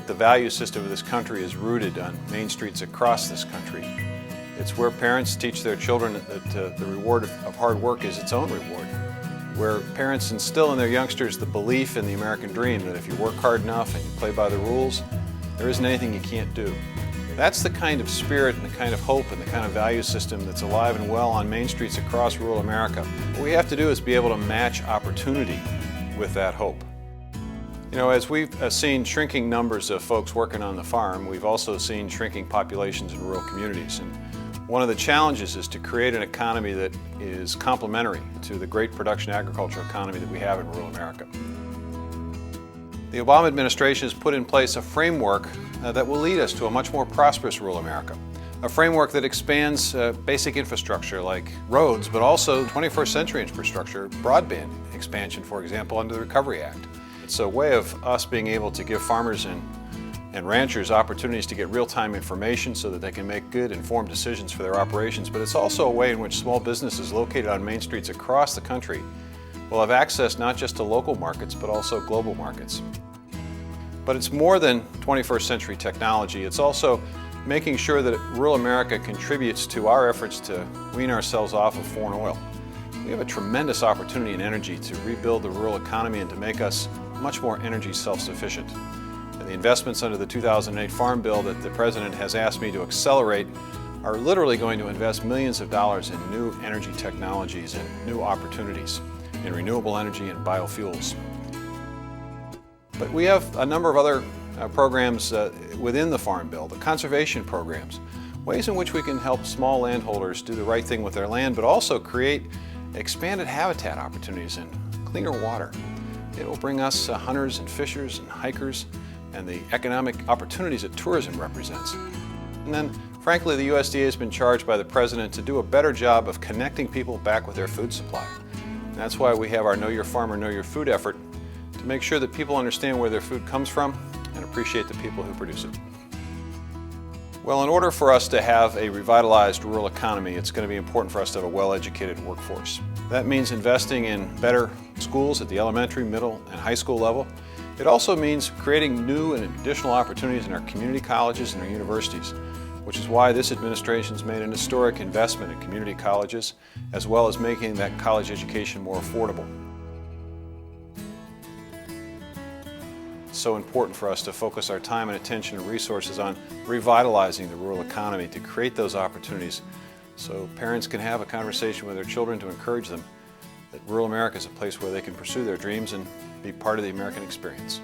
the value system of this country is rooted on main streets across this country. It's where parents teach their children that the reward of hard work is its own reward. Where parents instill in their youngsters the belief in the American dream that if you work hard enough and you play by the rules, there isn't anything you can't do. That's the kind of spirit and the kind of hope and the kind of value system that's alive and well on main streets across rural America. What we have to do is be able to match opportunity with that hope. You know, as we've seen shrinking numbers of folks working on the farm, we've also seen shrinking populations in rural communities. And one of the challenges is to create an economy that is complementary to the great production agriculture economy that we have in rural America. The Obama administration has put in place a framework that will lead us to a much more prosperous rural America. A framework that expands basic infrastructure like roads, but also 21st century infrastructure, broadband expansion, for example, under the Recovery Act. It's a way of us being able to give farmers and ranchers opportunities to get real-time information so that they can make good, informed decisions for their operations, but it's also a way in which small businesses located on main streets across the country will have access not just to local markets, but also global markets. But it's more than 21st century technology. It's also making sure that rural America contributes to our efforts to wean ourselves off of foreign oil. We have a tremendous opportunity in energy to rebuild the rural economy and to make us much more energy self-sufficient. And the investments under the 2008 Farm Bill that the President has asked me to accelerate are literally going to invest millions of dollars in new energy technologies and new opportunities in renewable energy and biofuels. But we have a number of other programs within the Farm Bill, the conservation programs, ways in which we can help small landholders do the right thing with their land, but also create expanded habitat opportunities and cleaner water. It will bring us hunters and fishers and hikers and the economic opportunities that tourism represents. And then, frankly, the USDA has been charged by the President to do a better job of connecting people back with their food supply. And that's why we have our Know Your Farmer, Know Your Food effort to make sure that people understand where their food comes from and appreciate the people who produce it. Well, in order for us to have a revitalized rural economy, it's going to be important for us to have a well-educated workforce. That means investing in better schools at the elementary, middle, and high school level. It also means creating new and additional opportunities in our community colleges and our universities, which is why this administration has made an historic investment in community colleges, as well as making that college education more affordable. It's so important for us to focus our time and attention and resources on revitalizing the rural economy to create those opportunities so parents can have a conversation with their children to encourage them that rural America is a place where they can pursue their dreams and be part of the American experience.